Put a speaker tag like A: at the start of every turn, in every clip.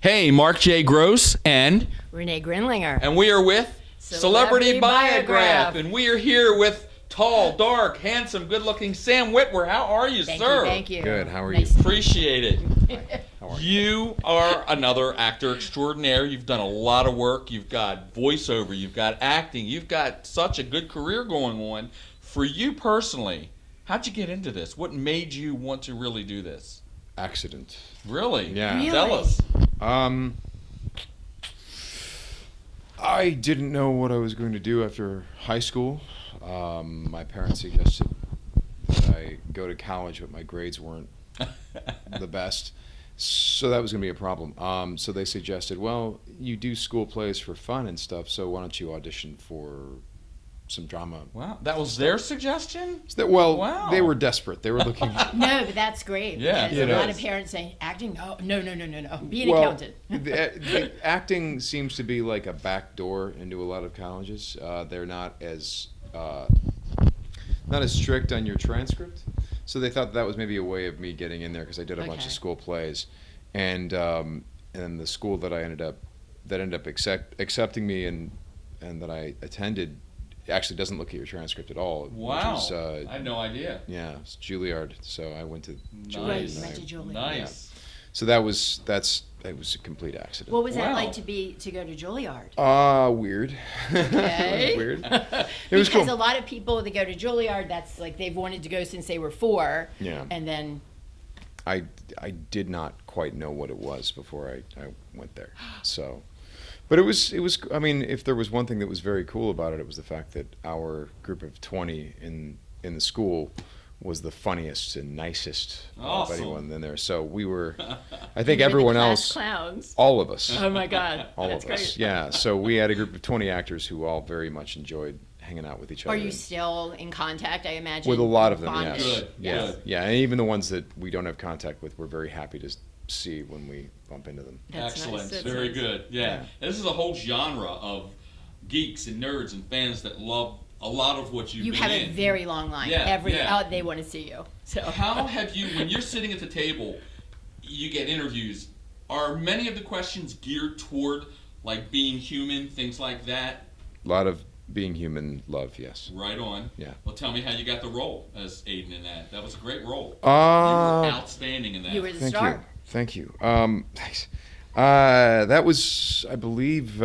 A: Hey, Mark J. Gross and
B: Renee Grinlinger.
A: we are with
B: Celebrity Biograph.
A: and we are here with tall, dark, handsome, good-looking Sam Witwer. How are you, sir?
B: Thank you.
C: Good. How are
B: Nice.
C: you?
A: Appreciate it.
C: How are
A: You are another actor extraordinaire. You've done a lot of work. You've got voiceover. You've got acting. You've got such a good career going on. For you personally, how'd you get into this? What made you want to really do this?
C: Accident.
A: Really?
C: Yeah.
B: Really?
A: Tell us.
C: I didn't know what I was going to do after high school. My parents suggested that I go to college, but my grades weren't the best. So that was going to be a problem. So they suggested, well, you do school plays for fun and stuff, so why don't you audition for some drama?
A: Wow, that was their suggestion?
C: Well,
A: Wow.
C: they were desperate. They were looking...
B: No, but that's great.
A: Yeah,
B: because
A: it
B: a lot
A: is.
B: of parents say, acting? Oh, no. Be an
C: Well,
B: accountant.
C: the acting seems to be like a back door into a lot of colleges. They're not as strict on your transcript, so they thought that was maybe a way of me getting in there because I did a bunch of
B: Okay.
C: school plays, and the school that ended up accepting me and that I attended actually doesn't look at your transcript at all.
A: Wow.
C: Which is,
A: I had no idea.
C: yeah, it's Juilliard. So I went to Juilliard.
B: Right,
A: Nice.
B: you
C: and
B: went to Juilliard.
A: Nice.
C: So it was a complete accident.
B: What was that
A: Wow.
B: like to go to Juilliard?
C: Weird.
B: Okay.
C: Weird. It was
B: Because
C: cool.
B: a lot of people that go to Juilliard, that's like they've wanted to go since they were 4.
C: Yeah.
B: And then,
C: I did not quite know what it was before I went there. So, but it was I mean, if there was one thing that was very cool about it, it was the fact that our group of 20 in the school was the funniest and nicest
A: Awesome.
C: of anyone in there. So we were, I think
B: you were the
C: everyone
B: class
C: else,
B: clowns.
C: all of us,
B: Oh my God.
C: all
B: That's
C: of us.
B: great.
C: Yeah. So we had a group of 20 actors who all very much enjoyed hanging out with each other.
B: Are you
C: and-
B: still in contact, I imagine?
C: with a lot of them,
B: Bonding?
C: yes.
A: Good,
C: Yeah,
A: good.
C: yeah, and even the ones that we don't have contact with, we're very happy to see when we bump into them.
B: That's
A: Excellent.
B: nice. That's
A: Very
B: nice.
A: good. Yeah. This is a whole genre of geeks and nerds and fans that love a lot of what you've
B: You
A: been
B: have
A: in.
B: a very long line.
A: Yeah, yeah.
B: They want to see you. So
A: How have you, when you're sitting at the table, you get interviews, are many of the questions geared toward like being human, things like that?
C: A lot of being human love, yes.
A: Right on.
C: Yeah.
A: Well, tell me how you got the role as Aidan in that. That was a great role. you
C: Uh,
A: were outstanding in that.
B: you were the
C: thank
B: star.
C: you, thank you. Thanks. That was, I believe,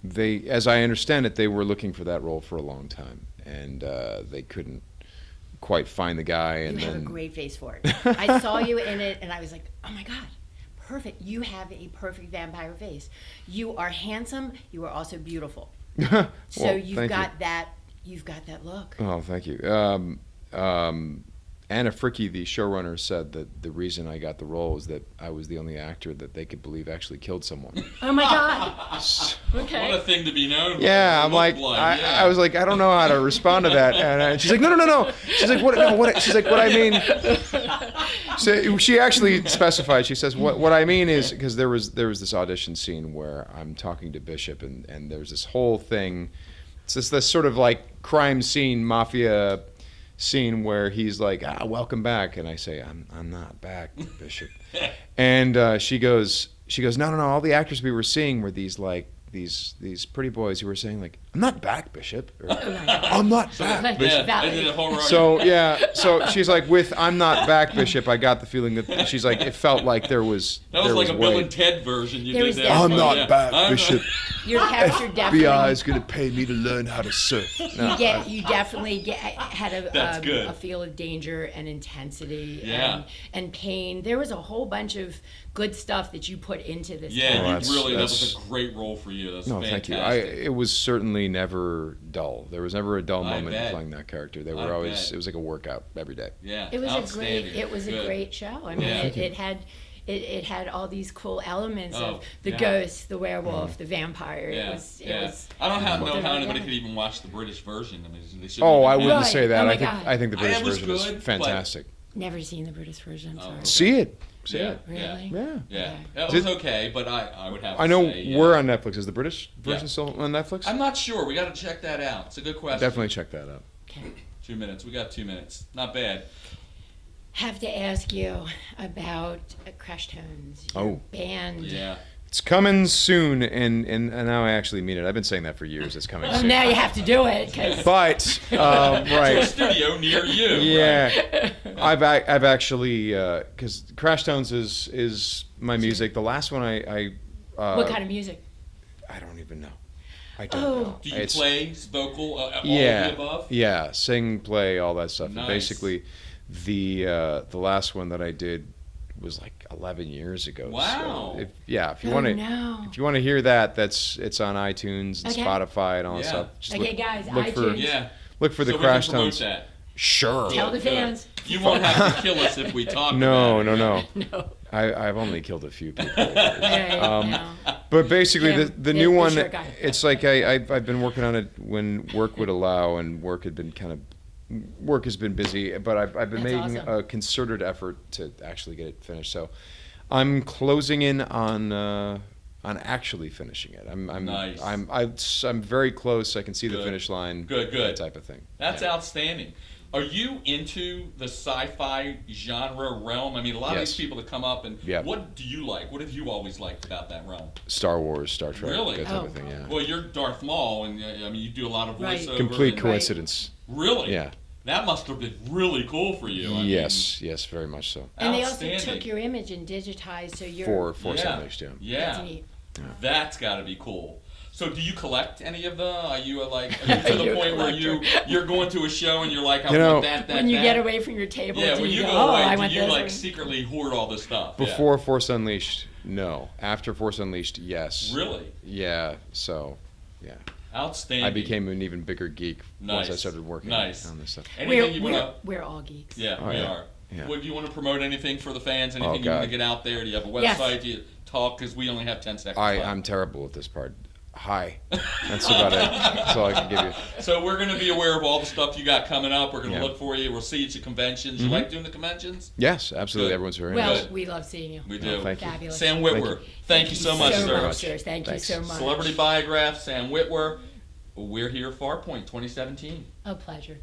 C: they, as I understand it, they were looking for that role for a long time, and they couldn't quite find the guy.
B: You
C: And
B: have
C: then
B: a great face for it. I saw you in it, and I was like, oh my God, perfect. You have a perfect vampire face. You are handsome. You are also beautiful. So
C: Well,
B: you've
C: thank you.
B: got that. You've got that look.
C: Oh, thank you. Anna Fricke, the showrunner, said that the reason I got the role was that I was the only actor that they could believe actually killed someone.
B: Oh my God. Okay.
A: What a thing to be known.
C: Yeah,
A: for,
C: I'm
A: look
C: like,
A: yeah.
C: I was like, I don't know how to respond to that, and she's like, no. She's like, what? No, what? She's like, what I mean. So she actually specified. She says, what I mean is because there was this audition scene where I'm talking to Bishop, and there's this whole thing. It's this sort of like crime scene, mafia scene where he's like, welcome back, and I say, I'm not back, Bishop. And she goes, no, all the actors we were seeing were these like these pretty boys who were saying like, I'm not back, Bishop. Or, I'm not back,
B: Like,
C: Bishop.
A: Yeah,
B: valid.
A: they did a whole run.
C: So yeah, so she's like, with I'm not back, Bishop. I got the feeling that she's like, it felt like there was
A: that was like a Bill
C: weight.
A: and Ted version you
B: There
A: did
B: was
A: there.
B: definitely-
C: I'm not
A: Yeah.
C: back,
A: I'm
C: Bishop.
B: Your character definitely.
C: FBI is gonna pay me to learn how to surf. No,
B: You definitely had
A: That's good.
B: a feel of danger and intensity
A: Yeah.
B: and pain. There was a whole bunch of good stuff that you put into this.
A: Yeah,
B: character.
C: Oh,
A: you
C: that's-
A: really, that
C: that's-
A: was a great role for you. That's
C: no,
A: fantastic.
C: thank you. It was certainly never dull. There was never a dull
A: I
C: moment
A: bet.
C: playing that character. They
A: I
C: were always.
A: bet.
C: It was like a workout every day.
A: Yeah,
B: It was
A: outstanding.
B: a
A: Good.
B: great show. I mean,
A: Yeah.
B: it had all these cool elements
A: Oh,
B: of the
A: yeah.
B: ghost, the werewolf, the vampire.
A: Yeah,
B: It was.
A: I don't know how
B: Yeah.
A: anybody could even watch the British version. I mean, they shouldn't
C: Oh,
A: even
C: I
A: be-
C: wouldn't
B: Right.
C: say that.
B: Oh my
C: I think
B: God.
C: I think the
A: It
C: British
A: was
C: version is
A: good, but-
C: fantastic.
B: Never seen the British version.
A: Oh,
B: Sorry.
A: okay.
C: See it. See
A: Yeah,
C: it.
A: yeah,
B: Really?
C: Yeah.
A: yeah.
B: Okay.
A: It was okay, but I would have to
C: I know
A: say, yeah.
C: we're on Netflix. Is the British version
A: Yeah.
C: still on Netflix?
A: I'm not sure. We got to check that out. It's a good question.
C: Definitely check that out.
B: Okay.
A: 2 minutes. We got 2 minutes. Not bad.
B: have to ask you about Crash Tones, your
C: Oh.
B: band.
A: Yeah.
C: It's coming soon, and now I actually mean it. I've been saying that for years. It's coming
B: Well,
C: soon.
B: now you have to do it. 'Cause
C: But
A: To a
C: right,
A: studio near you.
C: yeah, I've actually because Crash Tones is my music. The last one I
B: what kind of music?
C: I don't even know. I don't
B: Oh.
C: know.
A: Do you
C: It's-
A: play vocal, all
C: Yeah,
A: of the above?
C: yeah, sing, play, all that stuff. And
A: Nice.
C: basically, the last one that I did was like 11 years ago.
A: Wow.
C: So if you
B: Oh,
C: want to
B: no.
C: if you want to hear that, it's on iTunes and
B: Okay.
C: Spotify and all that
A: Yeah.
C: stuff. Just
B: Okay,
C: look,
B: guys,
C: look for
B: iTunes.
A: Yeah.
C: look for the
A: So we
C: Crash
A: can promote
C: Tones.
A: that.
C: Sure.
B: Tell the
A: Good.
B: fans.
A: You won't have to kill us if we talk
C: No,
A: about
C: no,
A: it.
C: no.
B: No.
C: I've only killed a few people.
B: Right,
C: Um,
B: no.
C: But basically,
B: Him,
C: the
B: the
C: new one,
B: short guy.
C: it's like I've been working on it when work would allow, and work has been busy, but I've been
B: That's
C: making
B: awesome.
C: a concerted effort to actually get it finished. So I'm closing in on actually finishing it.
A: Nice.
C: I'm very close. I can see the
A: Good.
C: finish line.
A: Good.
C: That type of thing.
A: That's
C: Yeah.
A: outstanding. Are you into the sci-fi genre realm? I mean, a lot of
C: Yes.
A: these people that come up and
C: Yeah.
A: what do you like? What have you always liked about that realm?
C: Star Wars, Star Trek,
A: Really?
C: that type
B: Oh.
C: of thing. Yeah.
A: Well, you're Darth Maul, and I mean, you do a lot of
B: Right.
A: voiceover.
C: Complete
A: and-
C: coincidence.
A: Really?
C: Yeah.
A: That must have been really cool for you. I mean,
C: Yes, very much so.
B: And they also
A: outstanding.
B: took your image and digitized, so you're.
C: For Force
A: Yeah.
C: Unleashed, yeah.
B: That's
A: Yeah,
B: neat.
A: that's got to be cool. So, do you collect any of the? Are you to the
B: You're a
A: point where you're going to a show and you're like, I
C: You know,
A: want that.
B: When you
A: that.
B: get away from your table,
A: Yeah,
B: do
A: when you
B: go,
A: go
B: oh,
A: away,
B: I
A: do
B: want
A: you
B: this
A: like
B: one."
A: secretly hoard all this stuff? Yeah.
C: Before Force Unleashed, no. After Force Unleashed, yes.
A: Really?
C: Yeah. So, yeah.
A: Outstanding.
C: I became an even bigger geek once I
A: Nice.
C: started working
A: Nice.
C: on this stuff.
A: Anything you want to?
B: We're all geeks.
A: Yeah,
C: Oh,
A: we
C: yeah.
A: are.
C: Yeah.
A: Would you want to promote anything for the fans?
C: Oh,
A: Anything you want to
C: God.
A: get out there? Do you have a website?
B: Yes.
A: Do you talk? Because we only have 10 seconds left.
C: I'm terrible at this part. Hi. That's about it. That's all I can give you.
A: So we're going to be aware of all the stuff you got coming up. We're going to
C: Yeah.
A: look for you. We'll see you at conventions. You
C: Mhm.
A: like doing the conventions?
C: Yes, absolutely.
A: Good.
C: Everyone's very
B: Well,
C: nice.
B: we love seeing you.
A: We do.
C: Thank you.
B: Fabulous.
A: Sam Witwer, thank you so much,
B: so
A: sir.
B: much, sir. Thank
C: Thanks.
B: you so much.
A: Celebrity Biograph, Sam Witwer. We're here, Farpoint 2017.
B: A pleasure.